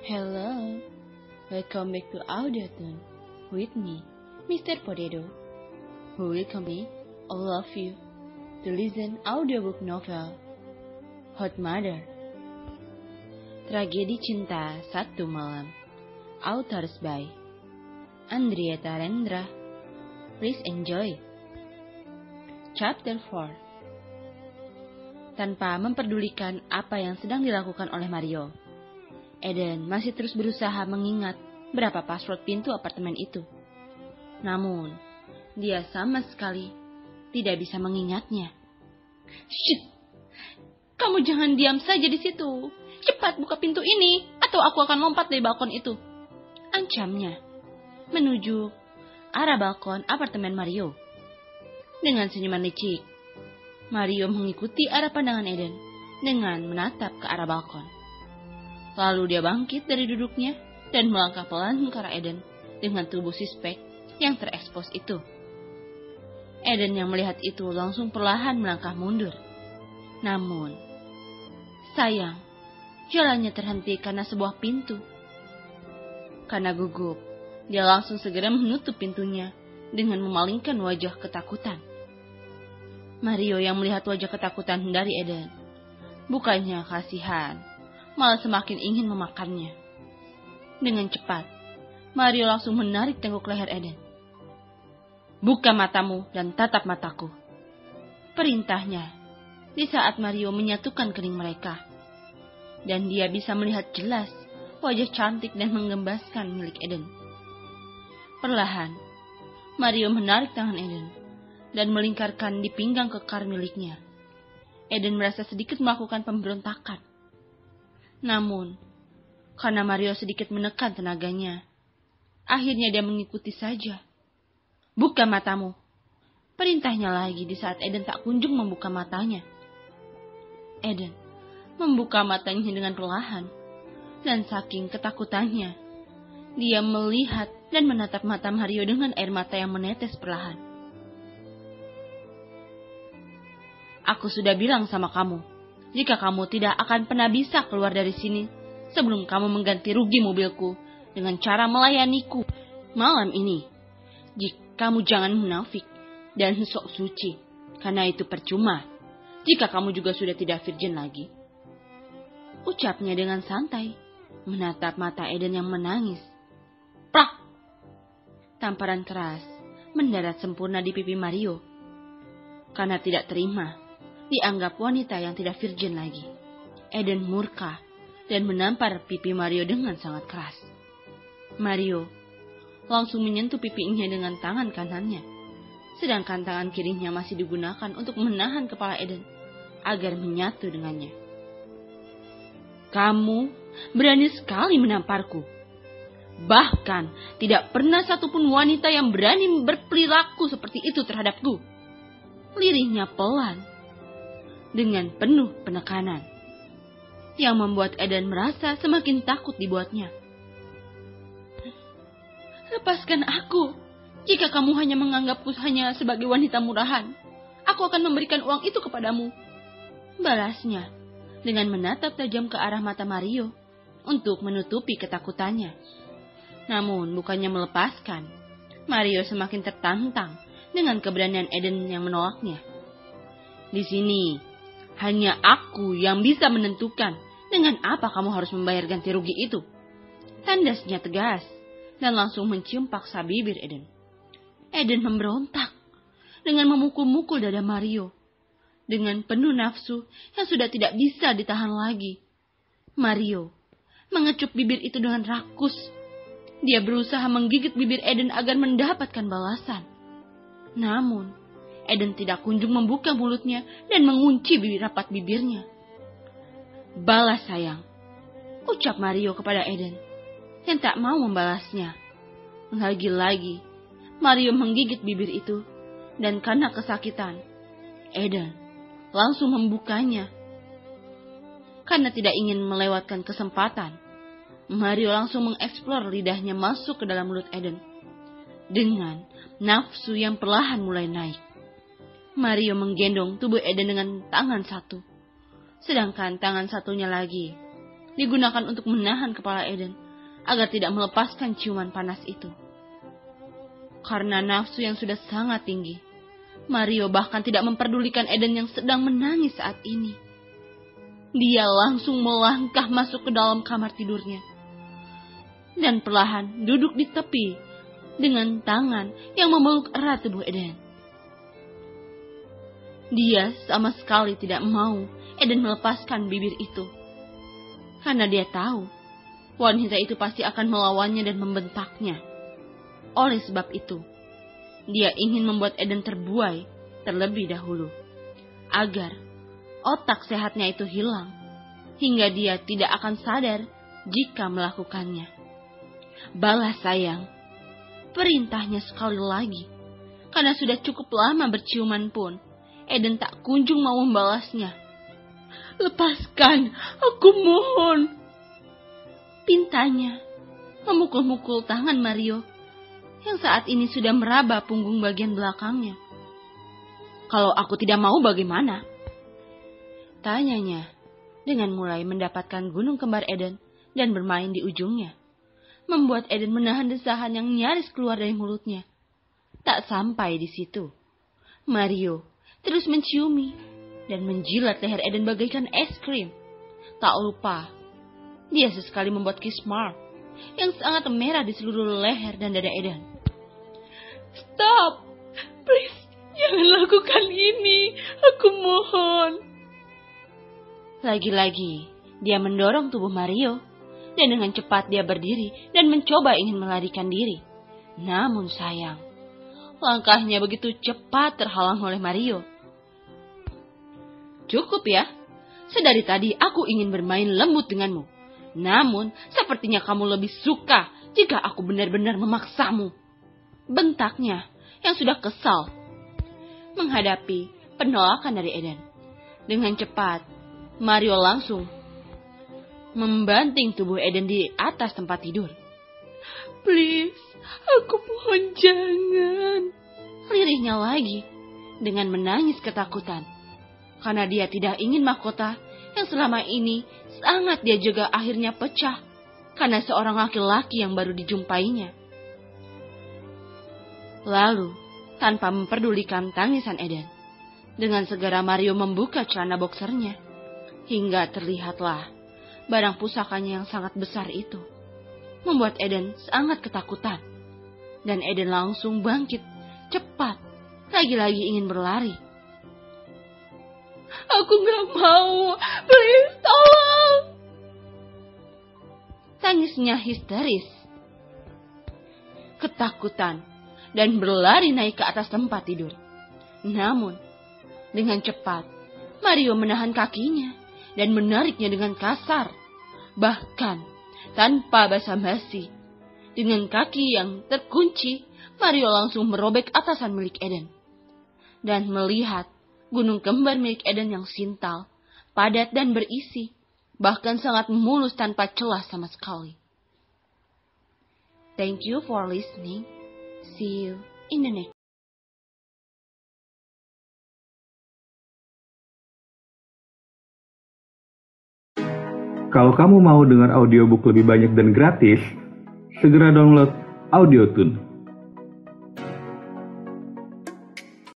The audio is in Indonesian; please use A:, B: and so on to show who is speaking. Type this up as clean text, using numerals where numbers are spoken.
A: Hello, welcome back to Audiothon with me, Mr. Potato, who welcome me, all of you, to listen audiobook novel Hot Mother. Tragedi Cinta Satu Malam, authors by Andrieta Rendra. Please enjoy. Chapter 4. Tanpa memperdulikan apa yang sedang dilakukan oleh Mario, Eden masih terus berusaha mengingat berapa password pintu apartemen itu. Namun, dia sama sekali tidak bisa mengingatnya. Shit! Kamu jangan diam saja di situ. Cepat buka pintu ini, atau aku akan lompat dari balkon itu. Ancamnya, menuju arah balkon apartemen Mario. Dengan senyuman licik, Mario mengikuti arah pandangan Eden dengan menatap ke arah balkon. Lalu dia bangkit dari duduknya dan melangkah pelan ke arah Eden dengan tubuh suspek yang terekspos itu. Eden yang melihat itu langsung perlahan melangkah mundur. Namun, sayang, jalannya terhenti karena sebuah pintu. Karena gugup, dia langsung segera menutup pintunya dengan memalingkan wajah ketakutan. Mario yang melihat wajah ketakutan dari Eden, bukannya kasihan, malah semakin ingin memakannya. Dengan cepat, Mario langsung menarik tengkuk leher Eden. Buka matamu dan tatap mataku, perintahnya di saat Mario menyatukan kening mereka. Dan dia bisa melihat jelas wajah cantik dan menggembaskan milik Eden. Perlahan, Mario menarik tangan Eden dan melingkarkan di pinggang kekar miliknya. Eden merasa sedikit melakukan pemberontakan. Namun, karena Mario sedikit menekan tenaganya, akhirnya dia mengikuti saja. Buka matamu, perintahnya lagi di saat Eden tak kunjung membuka matanya. Eden membuka matanya dengan perlahan, dan saking ketakutannya, dia melihat dan menatap mata Mario dengan air mata yang menetes perlahan. Aku sudah bilang sama kamu, jika kamu tidak akan pernah bisa keluar dari sini sebelum kamu mengganti rugi mobilku dengan cara melayaniku malam ini. Jika kamu jangan munafik dan sok suci, karena itu percuma jika kamu juga sudah tidak virgin lagi. Ucapnya dengan santai, menatap mata Eden yang menangis. Plak! Tamparan keras mendarat sempurna di pipi Mario. Karena tidak terima dianggap wanita yang tidak virgin lagi, Eden murka dan menampar pipi Mario dengan sangat keras. Mario langsung menyentuh pipinya dengan tangan kanannya, sedangkan tangan kirinya masih digunakan untuk menahan kepala Eden agar menyatu dengannya. Kamu berani sekali menamparku. Bahkan tidak pernah satupun wanita yang berani berperilaku seperti itu terhadapku. Lirihnya pelan dengan penuh penekanan, yang membuat Eden merasa semakin takut dibuatnya. Lepaskan aku. Jika kamu hanya menganggapku hanya sebagai wanita murahan, aku akan memberikan uang itu kepadamu. Balasnya dengan menatap tajam ke arah mata Mario untuk menutupi ketakutannya. Namun bukannya melepaskan, Mario semakin tertantang dengan keberanian Eden yang menolaknya. Di sini, hanya aku yang bisa menentukan dengan apa kamu harus membayar ganti rugi itu. Tandasnya tegas dan langsung mencium paksa bibir Eden. Eden memberontak dengan memukul-mukul dada Mario dengan penuh nafsu yang sudah tidak bisa ditahan lagi. Mario mengecup bibir itu dengan rakus. Dia berusaha menggigit bibir Eden agar mendapatkan balasan. Namun, Eden tidak kunjung membuka mulutnya dan mengunci rapat bibirnya. Balas sayang, ucap Mario kepada Eden yang tak mau membalasnya. Lagi-lagi, Mario menggigit bibir itu dan karena kesakitan, Eden langsung membukanya. Karena tidak ingin melewatkan kesempatan, Mario langsung mengeksplor lidahnya masuk ke dalam mulut Eden. Dengan nafsu yang perlahan mulai naik, Mario menggendong tubuh Eden dengan tangan satu, sedangkan tangan satunya lagi digunakan untuk menahan kepala Eden agar tidak melepaskan ciuman panas itu. Karena nafsu yang sudah sangat tinggi, Mario bahkan tidak memperdulikan Eden yang sedang menangis saat ini. Dia langsung melangkah masuk ke dalam kamar tidurnya dan perlahan duduk di tepi dengan tangan yang memeluk erat tubuh Eden. Dia sama sekali tidak mau Eden melepaskan bibir itu, karena dia tahu wanita itu pasti akan melawannya dan membentaknya. Oleh sebab itu, dia ingin membuat Eden terbuai terlebih dahulu, agar otak sehatnya itu hilang, hingga dia tidak akan sadar jika melakukannya. Balas sayang, perintahnya sekali lagi, karena sudah cukup lama berciuman pun, Eden tak kunjung mau membalasnya. Lepaskan, aku mohon. Pintanya memukul-mukul tangan Mario yang saat ini sudah meraba punggung bagian belakangnya. Kalau aku tidak mau bagaimana? Tanyanya dengan mulai mendapatkan gunung kembar Eden dan bermain di ujungnya, membuat Eden menahan desahan yang nyaris keluar dari mulutnya. Tak sampai di situ, Mario terus menciumi dan menjilat leher Eden bagaikan es krim. Tak lupa, dia sesekali membuat kiss mark yang sangat merah di seluruh leher dan dada Eden. Stop! Please, jangan lakukan ini. Aku mohon. Lagi-lagi, dia mendorong tubuh Mario, dan dengan cepat dia berdiri dan mencoba ingin melarikan diri. Namun sayang, langkahnya begitu cepat terhalang oleh Mario. Cukup ya, sedari tadi aku ingin bermain lembut denganmu. Namun, sepertinya kamu lebih suka jika aku benar-benar memaksamu. Bentaknya yang sudah kesal menghadapi penolakan dari Eden. Dengan cepat, Mario langsung membanting tubuh Eden di atas tempat tidur. Please, aku mohon jangan. Lirihnya lagi dengan menangis ketakutan. Karena dia tidak ingin mahkota yang selama ini sangat dia jaga akhirnya pecah karena seorang laki-laki yang baru dijumpainya. Lalu, tanpa memperdulikan tangisan Eden, dengan segera Mario membuka celana boksernya, hingga terlihatlah barang pusakanya yang sangat besar itu, membuat Eden sangat ketakutan. Dan Eden langsung bangkit, cepat, lagi-lagi ingin berlari. Aku gak mau, please tolong. Tangisnya histeris, ketakutan, dan berlari naik ke atas tempat tidur. Namun, dengan cepat, Mario menahan kakinya dan menariknya dengan kasar. Bahkan, tanpa basa-basi, dengan kaki yang terkunci, Mario langsung merobek atasan milik Eden. Dan melihat gunung kembar milik Eden yang sintal, padat dan berisi, bahkan sangat mulus tanpa celah sama sekali. Thank you for listening. See you in the next.
B: Kalau kamu mau dengar audiobook lebih banyak dan gratis, segera download Audiotune.